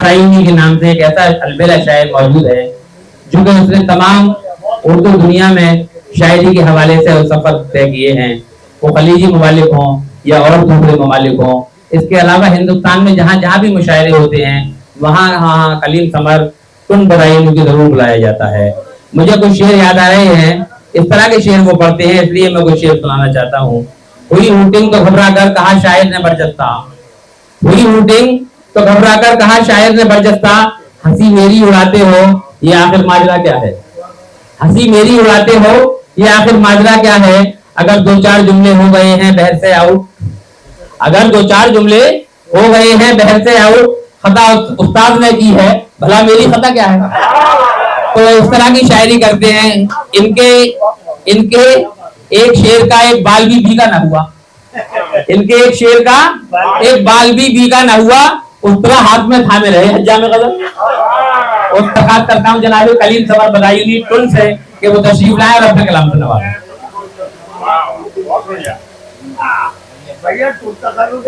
बदायूनी के नाम से एक ऐसा अलबेला शायर मौजूद है जो कि उसने तमाम उर्दू दुनिया में शायरी के हवाले से सफर तय किए हैं, वो खलीजी ममालिक हों या और दूसरे ममालिक हों। इसके अलावा हिंदुस्तान में जहाँ जहाँ भी मुशायरे होते हैं वहाँ कलीम समर कुन बदायूनी को जरूर बुलाया जाता है। मुझे कुछ शेर याद आ रहे हैं, इस तरह के शेर वो पढ़ते हैं, इसलिए मैं कुछ शेर सुनाना चाहता हूँ। हुई हूटिंग तो घबरा कर कहा शायर ने बरजस्ता, हुई हूटिंग तो घबरा कर कहा शायर ने बरजस्ता, हंसी मेरी उड़ाते हो ये आखिर माजरा क्या है, हंसी मेरी उड़ाते हो ये आखिर माजरा क्या है, अगर दो चार जुमले हो गए हैं बहर से आउट, अगर दो चार जुमले हो गए हैं बहर से आउट, खता उस्ताद ने की है भला मेरी खता क्या है। तो इस तरह की शायरी करते हैं। इनके एक शेर का एक बाल भी भीगा ना हुआ, इनके एक शेर का एक बाल भी भीगा ना हुआ, उस तरह हाथ में थामे रहे हज्जा में कदम। और तकात करता हूँ जनाब कलीम समर बदायूनी टुन से कि वो तशरीफ लाए और अपने कलाम से नवाजें। भैया टूटता करूँ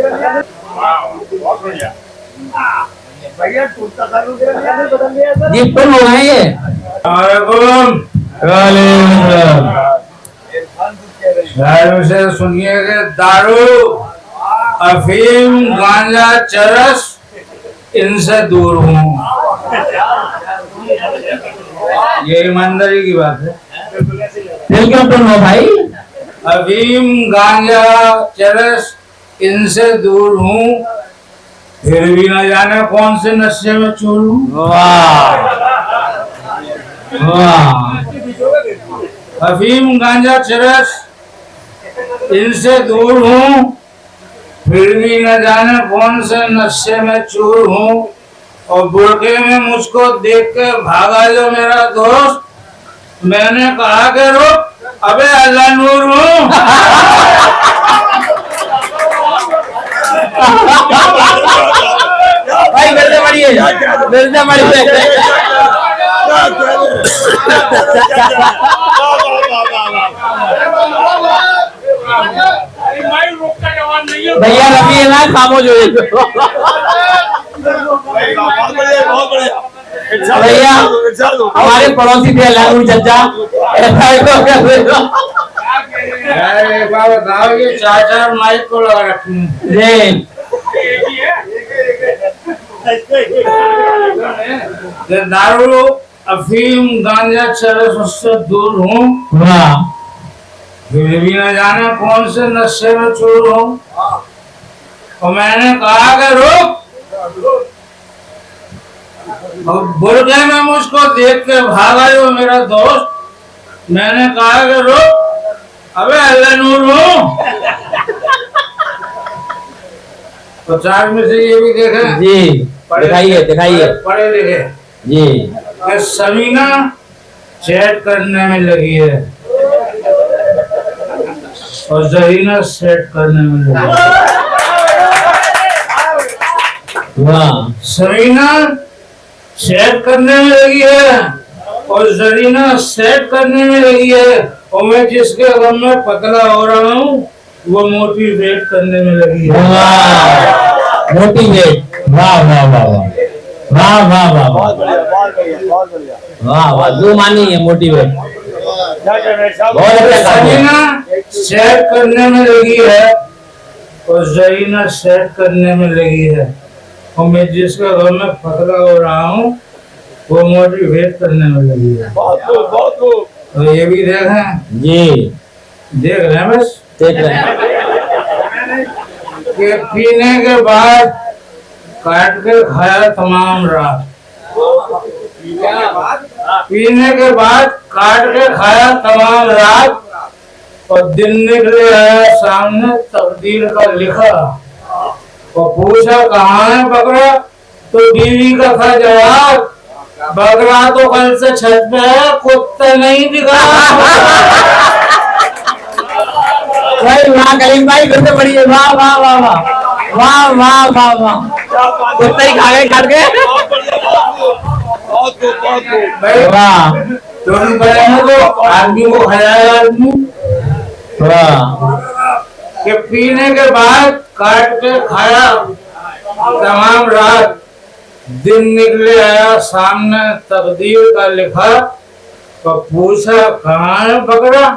भैया टूटता करूँ ये टुन हो गए ये। शायरों से सुनिए कि दारू अफीम गांजा चरस इनसे दूर हूँ। ये ईमानदारी की बात है। दिल क्यों टुन हो भाई? अफीम गांजा चरस इनसे दूर हूँ, फिर भी न जाने कौन से नशे में चूर हूँ। अफीम गांजा चरस इनसे दूर हूँ, फिर भी न जाने कौन से नशे में चूर हूँ, और बुरके में मुझको देख के भागा जो मेरा दोस्त, मैंने कहा कि रुक अबे अल्लाह नूर हूँ। भाई मिलते मरिए भैया रफी है ना, खामोश हो भैया। हमारे पड़ोसी थे लालू चचा, चाचा माइक को लगा रखी दारू अफीम गांजा चरस उससे दूर हूँ, फिर भी न जाने कौन से नशे में चूर हूँ, और मैंने कहा कि रुक, और बुरके में मुझको देख के भागा जो मेरा दोस्त, मैंने कहा कि रुक अबे अल्लाह नूर हूँ। तो चार में से ये भी देखें जी, दिखाइए पढ़े लिखे जी। कि समीना चैट करने में लगी है और जहीना सेट करने में लगी है। वाह। समीना सेट करने में लगी है और जरीना सेट करने में लगी है, और मैं जिसके गम में पतला हो रहा हूँ वो मोटिवेट करने में लगी है। मोटिवेट, वाह वाह वाह वाह वाह वाह वाह वाह वाह, जो मानी है मोटिवेट। समीना सेट करने में लगी है और जरीना सेट करने में लगी है, और मैं जिसके गम में पतला हो रहा हूँ वो मोटिवेट करने में लगी है। तो ये भी देखें जी, देख रहे हैं, बस देख रहे हैं कि पीने के बाद काट के खाया तमाम रात, पीने के बाद काट के खाया तमाम रात, और दिन निकले आया सामने तकदीर का लिखा, और पूछा कहाँ है बकरा, तो बीवी का था जवाब, बकरा तो कल से छत पे है, कुत्ता नहीं दिखा। भाई वाह कलीम भाई, फिर से बढ़िया, वाह वाह वाह वाह वाह वाह वाह वाह, कुत्ता ही खा गए काट के। वाह, दोनों बड़े हैं तो आदमी को खाया आदमी, वाह। कि पीने के बाद काट के खाया तमाम रात, दिन निकले आया सामने तकदीर का लिखा, तो पूछा कहाँ है बकरा,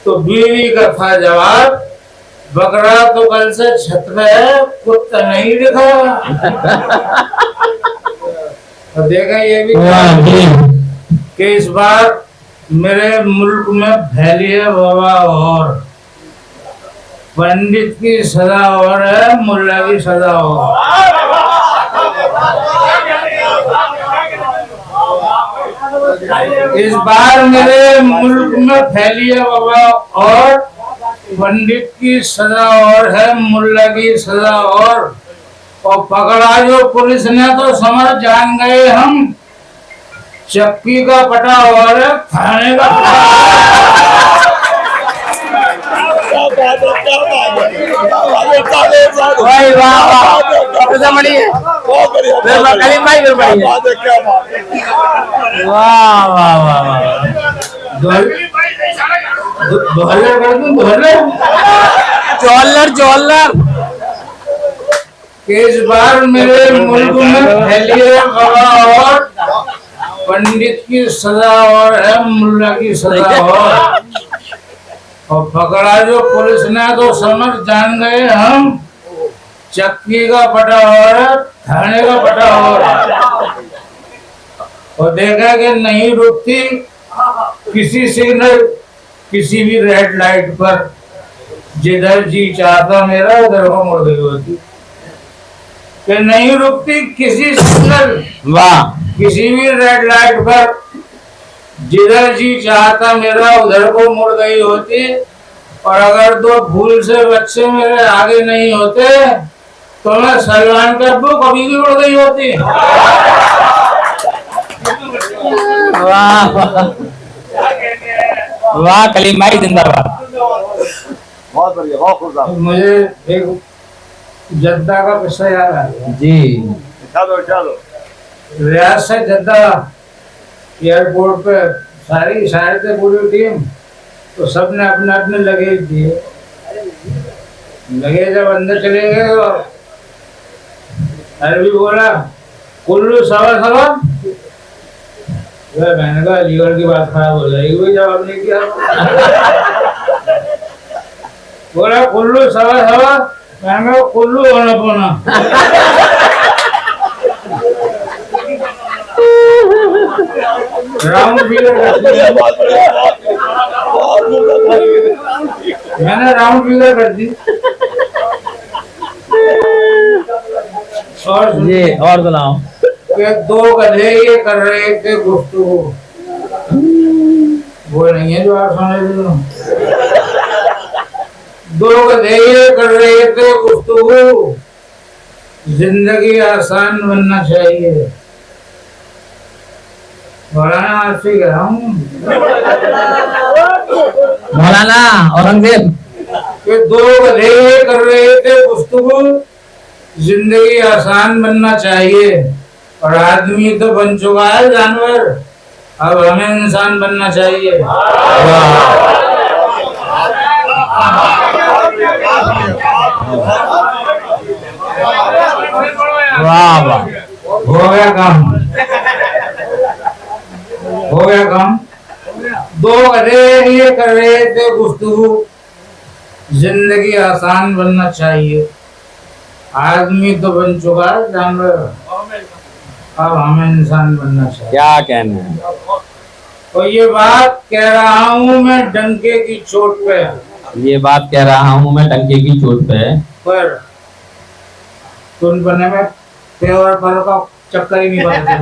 तो बीवी का था जवाब, बकरा तो कल से छत पे है, कुत्ता नहीं दिखा। तो देखा ये भी कि इस बार मेरे मुल्क में फैली है बाबा, और पंडित की सजा और है, मुल्ला की सजा और। इस बार मेरे मुल्क में फैली है बाबा, और पंडित की सजा और है, मुल्ला की सजा और पकड़ा जो पुलिस ने तो समझ जान गए हम, चक्की का पटा और है, थाने का भाई वाह वाह, कलीम भाई फिर बढ़िया, वाह वाह वाह वाह, जोलर इस बार मेरे मुल्क में फैली है खबर, और पंडित की सजा और है, मुल्ला की सजा और पकड़ा जो पुलिस ने तो समझ जान गए हम, चक्की का पटा और है, थाने का पटा और देखा कि नहीं रुकती किसी सिग्नल, किसी भी रेड लाइट पर, जिधर जी चाहता मेरा उधर को मुड़ गई होती, कि नहीं रुकती किसी सिग्नल, वाह, किसी भी रेड लाइट पर, जिधर जी चाहता मेरा उधर को मुड़ गई होती, और अगर दो भूल से बच्चे मेरे आगे नहीं होते तो मैं सलमान का अब्बू कभी भी उड़ गई होती। वाह वाह, कलीम भाई जिंदाबाद। बहुत बढ़िया, बहुत खुश। मुझे एक जद्दा का किस्सा याद आ गया जी, चलो चलो। रियाज से जद्दा एयरपोर्ट पे सारी थे पूरी टीम, तो सबने अपने अपने लगेज दिए, लगेज जब अंदर चले गए और अरबी बोला कुल्लू सवा सवा, मैंने कहा लीवर की बात खराब हो जाएगी, कोई जवाब नहीं किया। बोला कुल्लू सवा सवा, मैंने कहा कुल्लू होना पोना। राउंड फिगर कर दिया, मैंने राउंड फिगर कर दी। और जी, और सुनाओ। कि दो गधे ये कर रहे थे गुफ्तगू, वो नहीं है जो आप समझ रहे हो। दो गधे ये कर रहे थे गुफ्तगू, जिंदगी आसान बनना चाहिए। मौलाना आपसे कह रहा हूँ, मौलाना औरंगजेब, कि दो गधे ये कर रहे थे गुफ्तगू, जिंदगी आसान बनना चाहिए, और आदमी तो बन चुका है जानवर, अब हमें इंसान बनना चाहिए। वाह वाह, हो गया काम, हो गया काम। दो गधे ये कर रहे थे गुफ्तगू, जिंदगी आसान बनना चाहिए, आदमी तो बन चुका है जानवर, अब हमें इंसान बनना चाहिए। क्या कहना है। और ये बात कह रहा हूँ मैं डंके की चोट पे, ये बात कह रहा हूँ मैं डंके की चोट पे, पर सुन बने में पेवर पर का चक्कर ही नहीं बनता।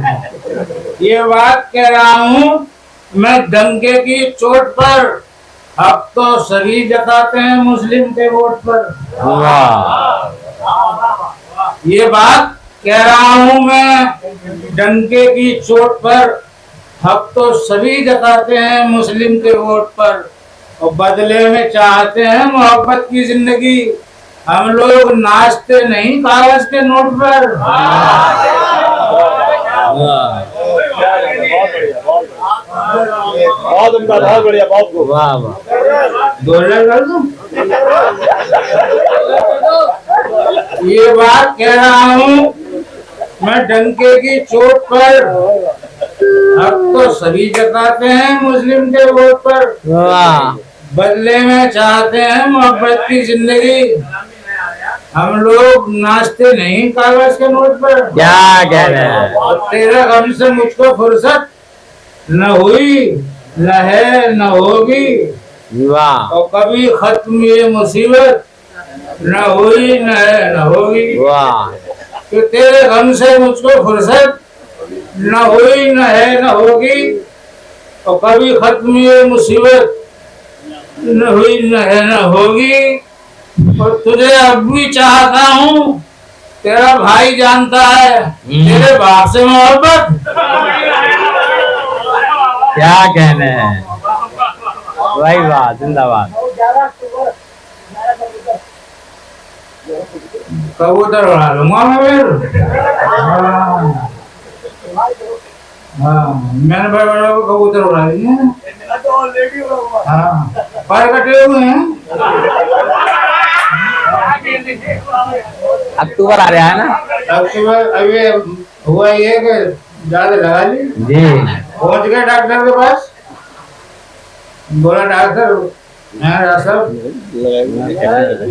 ये बात कह रहा हूँ मैं डंके की चोट पर, अब तो सभी जताते हैं मुस्लिम के वोट पर। वाह, ये बात कह रहा हूँ मैं डंके की चोट पर, अब तो सभी जताते हैं मुस्लिम के वोट पर, और बदले में चाहते हैं मोहब्बत की जिंदगी, हम लोग नाचते नहीं कागज के नोट पर। बहुत उम्दा, बहुत बढ़िया, बहुत खूब। वाह वाह, डॉलर कर दूं? ये बात कह रहा हूँ मैं डंके की चोट पर हक तो सभी जताते हैं मुस्लिम के वोट पर, वाह बदले में चाहते हैं मोहब्बत की जिंदगी। हम लोग नाचते नहीं कागज के नोट पर। क्या कह रहे हैं। और तेरा गम से मुझको फुर्सत न हुई, न है, न होगी। वाह और कभी खत्म ये मुसीबत न हुई, न है, न होगी। वाह कि तेरे गम से मुझको फुर्सत न हुई, न है, न होगी। और कभी खत्म ये मुसीबत न हुई, न है, न होगी। और तुझे अब भी चाहता हूँ, तेरा भाई जानता है तेरे बाप से मोहब्बत। क्या कहने हैं। वाह वाह जिंदाबाद। कबूतर उड़ा लूंगा मैं फिर। हाँ मैंने बड़े बड़े को कबूतर उड़ा दिए। हाँ पर कटे हुए हैं। अक्टूबर आ रहा है ना। अक्टूबर अभी हुआ ये कि ज्यादा लगा ली जी पहुंच गए डॉक्टर के पास। बोला डॉक्टर साहब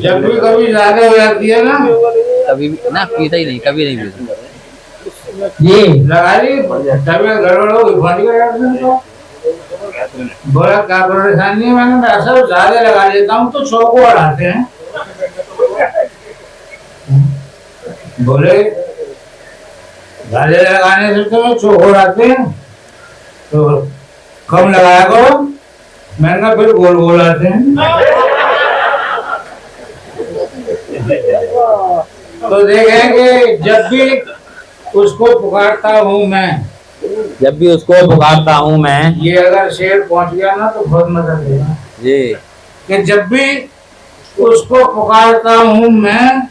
जब भी कभी ज्यादा हो जाती है ना, कभी भी ना पीता ही नहीं, कभी नहीं पीता। जी लगा ली तबीयत गड़बड़ हो गई, पहुंच गए डॉक्टर के पास। बोला क्या परेशानी है। मैंने डॉक्टर साहब ज्यादा लगा लेता हूँ तो 100 को बढ़ाते हैं। बोले ज्यादा लगाने से तो 100 को बढ़ाते हैं तो कम लगाया करो। मैंने कहा फिर गोल गोल आते हैं। तो देखें कि जब भी उसको पुकारता हूँ मैं, जब भी उसको पुकारता हूँ मैं। ये अगर शेर पहुंच गया ना तो बहुत मजा देगा। जी कि जब भी उसको पुकारता हूँ मैं,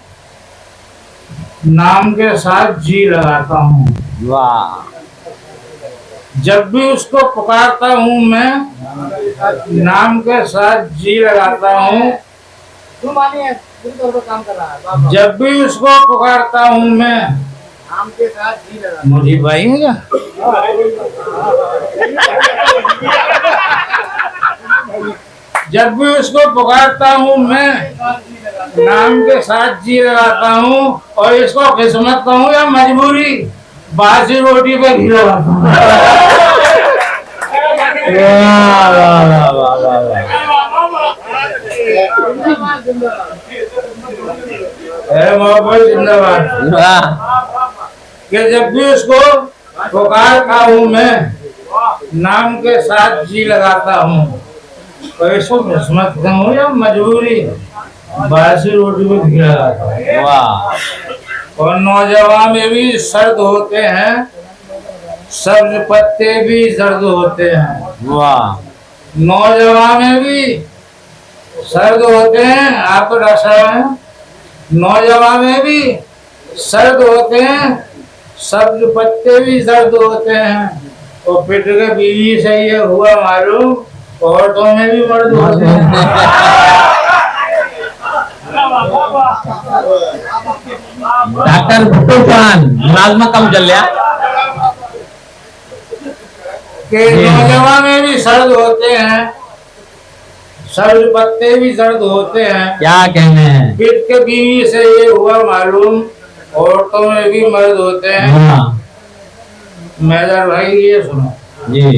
नाम के साथ जी लगाता हूँ। वाह जब भी उसको पुकारता हूँ मैं, नाम के साथ जी लगाता हूँ। जब भी उसको पुकारता हूँ मैं, नाम के साथ जी लगाता हूँ। मुझे भाई है क्या? जब भी उसको पुकारता हूँ मैं, नाम के साथ जी लगाता हूँ। और इसको किस्मत कहूँ या मजबूरी, बासी रोटी पे घी लगाता हूँ। वाह वाह वाह वाह वाह। मोहब्बत जिंदाबाद। वाह कि जब भी उसको पुकारता हूँ मैं, नाम के साथ जी लगाता हूँ। और इसको किस्मत कहूँ या मजबूरी, बासी रोटी पे घी लगाता हूँ। वाह और नौजवान में भी सर्द होते हैं, सब्ज पत्ते भी सर्द होते हैं। वाह नौजवान में भी सर्द होते हैं। आप तो डॉक्टर साहब हैं। नौजवान में भी सर्द होते हैं, सब्ज पत्ते भी सर्द होते हैं। और पिट के बीवी से ये हुआ मालूम, औरतों में भी मर्द होते हैं। डॉक्टर भुट्टो चौहान मुलाजमा कम चल रहा। कि नौजवान में भी सर्द होते हैं, सब्ज पत्ते भी सर्द होते हैं। क्या कहने हैं। पिट के बीवी से ये हुआ मालूम, औरतों में भी मर्द होते हैं। हाँ मेजर भाई ये सुनो जी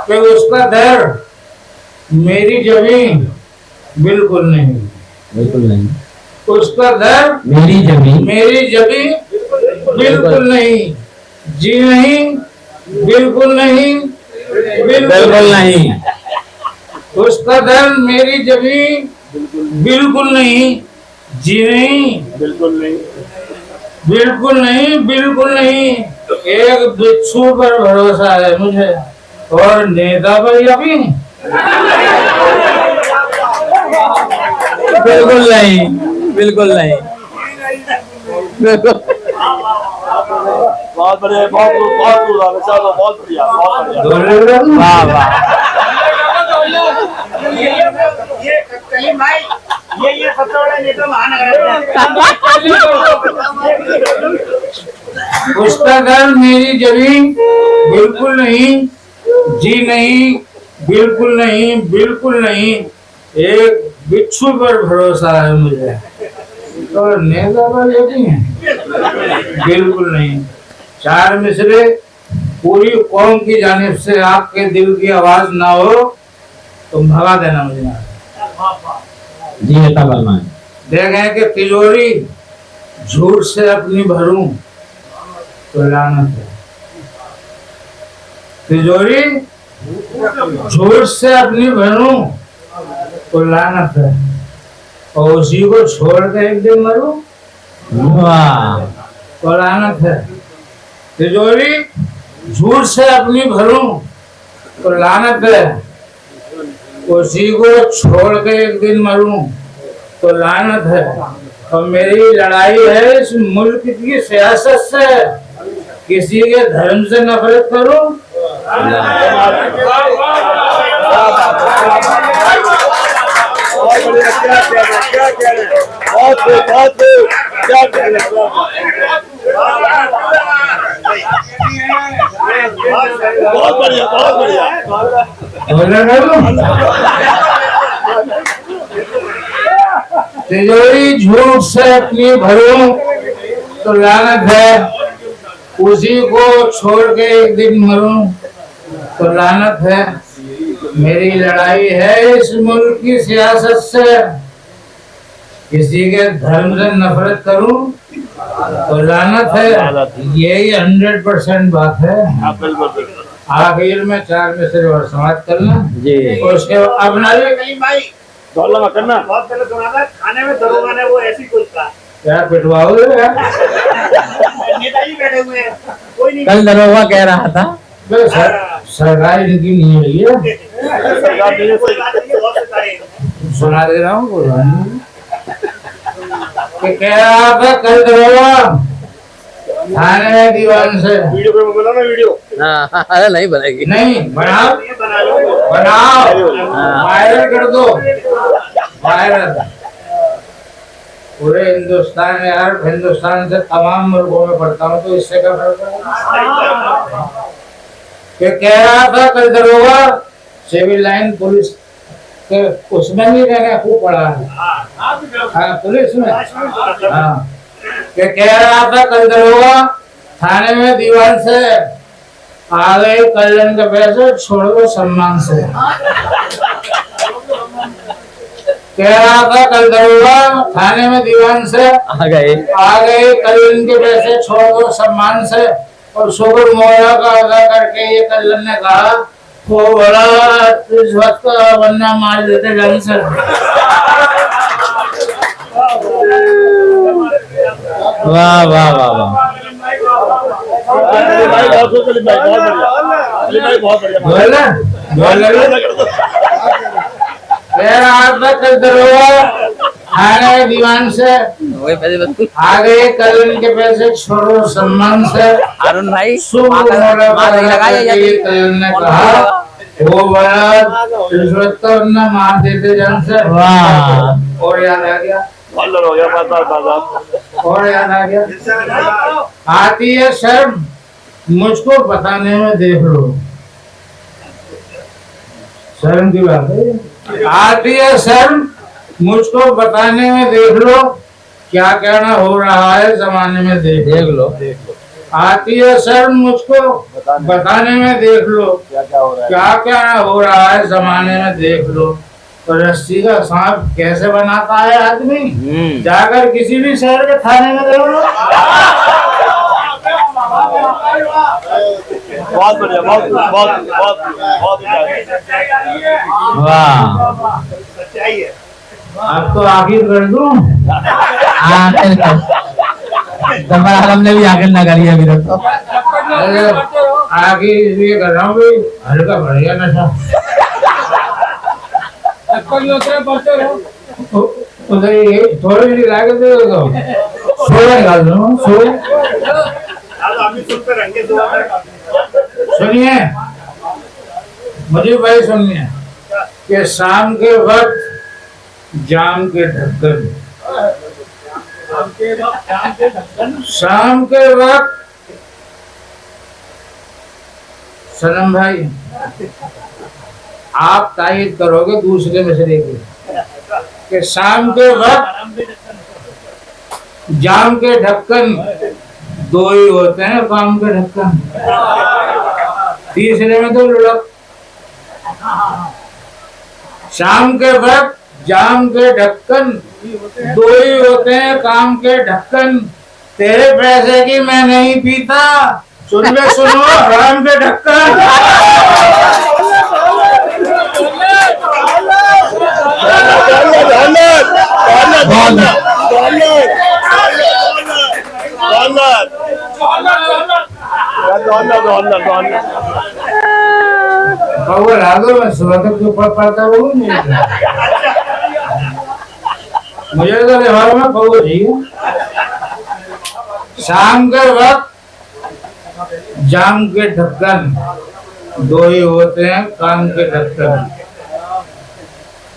कि उसका दर्द मेरी जमीन बिल्कुल नहीं, बिल्कुल नहीं। उसका दर्द मेरी जमीन बिल्कुल नहीं। जी नहीं, बिल्कुल नहीं, बिल्कुल नहीं। उसका दर्द मेरी जमीन बिल्कुल नहीं। जी नहीं, बिल्कुल नहीं। बिल्कुल नहीं, बिल्कुल नहीं। एक बिच्छू पर भरोसा है मुझे, और नेता पर यकीन बिल्कुल नहीं, बिल्कुल नहीं। बिल्कुल बहुत बढ़िया, बहुत चलो बहुत बढ़िया, बहुत बढ़िया। वाह वाह। ये कलीम भाई, ये सबसे बड़ा नेता महानगर उसका घर मेरी जमीन बिल्कुल नहीं, जी नहीं, बिल्कुल नहीं, बिल्कुल नहीं, एक बिच्छू पर भरोसा है मुझे। तो नेता पर लेती हैं बिल्कुल नहीं। चार मिसरे पूरी कौम की जानिब से आपके दिल की आवाज ना हो तो भगा देना मुझे। जी नेता फरमाएं। देखें कि तिजोरी झूठ से अपनी भरूं तो लानत है। तिजोरी झूठ से अपनी भरूं तो लानत है, और उसी को छोड़ के एक दिन मरूं वाह तो लानत है। तिजोरी झूठ से अपनी भरूं तो लानत है, उसी को छोड़ के एक दिन मरूं तो लानत है। और मेरी लड़ाई है इस मुल्क की सियासत से, किसी के धर्म से नफरत करूं। बहुत बढ़िया, बहुत बढ़िया। तिजोरी झूठ से अपनी भरूं तो लानत है, उसी को छोड़ के एक दिन मरूं तो लानत है। मेरी लड़ाई है इस मुल्क की सियासत से, किसी के धर्म से नफरत करूं तो लानत है। यही 100% बात है। आखिर में चार में से और समाप्त करना जी। उसके अपना कलीम भाई, दौलत मत करना। बहुत पहले सुना था खाने में दरोगा ने वो ऐसी कुछ कहा। क्या पिटवाओगे यार? नेताजी बैठे हुए हैं, कोई नहीं। कल दरोगा कह रहा था बस सरकारी नीति नहीं है ये। कोई बात नहीं, बहुत सितारे। सुना दे रहा हूँ, बोल रहा हूँ कि कह रहा था कल दरोगा थाने में दीवान से। वीडियो पे बोला ना, वीडियो हाँ अरे नहीं बनेगी। नहीं बनाओ, बना लो, बनाओ, वायरल कर दो, वायरल पूरे हिंदुस्तान में। यार हिंदुस्तान से तमाम मुल्कों में पढ़ता हूँ, तो इससे क्या फर्क है? कि कह रहा था कल दरोगा सिविल लाइन पुलिस के उसमें भी मैंने खूब पढ़ा है। हाँ पुलिस में। हाँ कि कह रहा था कल दरोगा थाने में दीवान से आ गए कल्याण के पैसे छोड़ दो सम्मान से। कह रहा था कल दरोगा थाने में दीवान से आ गए कल्याण के पैसे छोड़ दो सम्मान से। और शुक्र मोया का अदा करके ये कल्याण ने कहा वो बड़ा रिश्वत का वरना मार देते ढंग से। वाह वाह वाह वाह बोल कह रहा था कल दरोगा थाने दीवान से वही पैसे आ गए कल्याण के पैसे छोड़ो सम्मान से। अरुण भाई कल्याण ने कहा वो बड़ा रिश्वत का वरना मार देते ढंग से। वाह और याद आ गया, हो गया दादा। और याद आ गया, आती है शर्म मुझको बताने में देख लो। शर्म की बात है। आती है शर्म मुझको बताने में देख लो, क्या कहना हो रहा है जमाने में देख लो। आती है शर्म मुझको बताने में देख लो, क्या कहना हो रहा है जमाने में देख लो। तो रस्सी का सांप कैसे बनाता है आदमी, जाकर किसी भी शहर के थाने में देख लो। बहुत बढ़िया, बहुत बहुत बहुत बहुत वाह सच्चाई है। अब तो आखिर कर दूं। आखिर दफा हमने भी आखिर ना करी अभी तक तो। आखिर इसलिए कर रहा हूँ भाई, हल्का बढ़िया नशा। उधर ये थोड़ी सी लाके दे दो, सोया निकाल दो, सोया। सुनिए मुझे भाई, सुनिए कि शाम के वक्त जाम के ढक्कन। शाम के वक्त सनम भाई आप तायद करोगे दूसरे मसले की कि शाम के वक्त जाम के ढक्कन दो ही होते हैं, काम के ढक्कन तीसरे में तो लुढ़क। शाम के वक्त जाम के ढक्कन दो ही होते हैं, काम के ढक्कन। तेरे पैसे की मैं नहीं पीता, सुन ले सुनो हराम के ढक्कन। खबर आ दो, मैं सुबह तक जो पढ़ता हूँ मुझे तो व्यवहार में खबर चाहिए। शाम के वक्त जाम के ढक्कन दो ही होते हैं, काम के ढक्कन।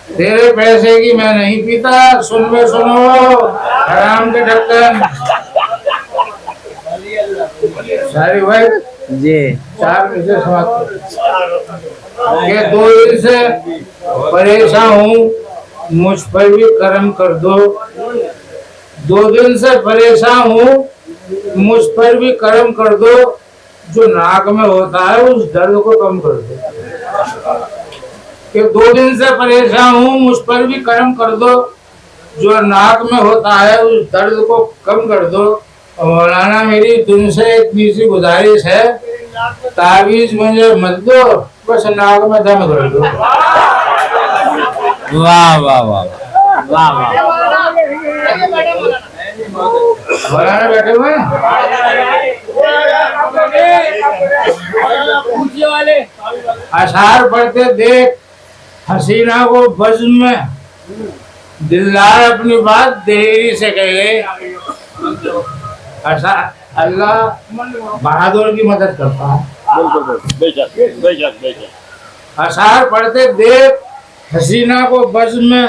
तेरे पैसे की मैं नहीं पीता, सुन में सुनो हराम के ढक्कन। सारी भाई जी 4 बजे समाप्त के 2 दिन से परेशान हूँ, मुझ पर भी करम कर दो। 2 दिन से परेशान हूँ, मुझ पर भी करम कर दो। जो नाक में होता है उस दर्द को कम कर दो। कि 2 दिन से परेशान हूँ, मुझ पर भी करम कर दो। जो नाक में होता है उस दर्द को कम कर दो। मौलाना मेरी तुमसे इतनी सी गुजारिश है, तावीज मुझे मत दो, बस नाक में दम कर दो। वाह वाह वाह वाह वाह। मौलाना बैठे हुए अशार पढ़ते देख हसीना को बज़्म में, दिलदार अपनी बात देरी से कहे। अल्लाह बहादुर की मदद करता है। अशार पढ़ते देख हसीना को बज़्म में,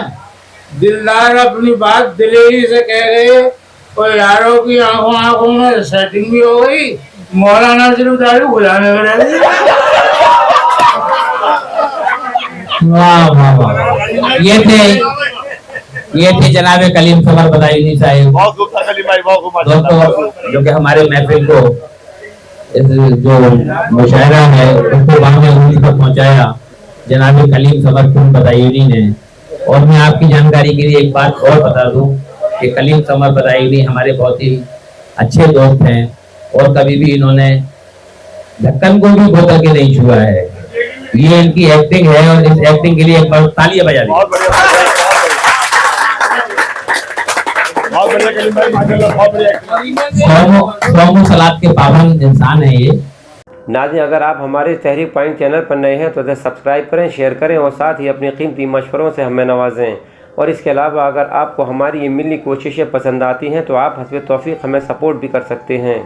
दिलदार अपनी बात दिलेरी से कह रहे। और यारों की आंखों आंखों में सेटिंग भी हो गई, मौलाना सिर्फ दाढ़ी बुलाने में रह गई। वाह वाह वाह। ये थे जनाब कलीम समर बदायूनी साहिब। दोस्तों जो कि हमारे महफिल को जो मुशायरा है उसको बाहर तक पहुंचाया जनाब कलीम समर बदायूनी ने। और मैं आपकी जानकारी के लिए एक बात और बता दूं कि कलीम समर बदायूनी हमारे बहुत ही अच्छे दोस्त हैं और कभी भी इन्होंने ढक्कन को भी धो करके नहीं छुआ है। ये इनकी एक्टिंग है और इस एक्टिंग के लिए एक बार तालियां बजा दी। सौमो सलात के पाबंद इंसान है ये। नाज़रीन, अगर आप हमारे तहरीक पॉइंट चैनल पर नए हैं तो इसे सब्सक्राइब करें, शेयर करें और साथ ही अपनी कीमती मशवरों से हमें नवाजें। और इसके अलावा अगर आपको हमारी ये मिली कोशिशें पसंद आती हैं तो आप हस्ब तौफीक हमें सपोर्ट भी कर सकते हैं।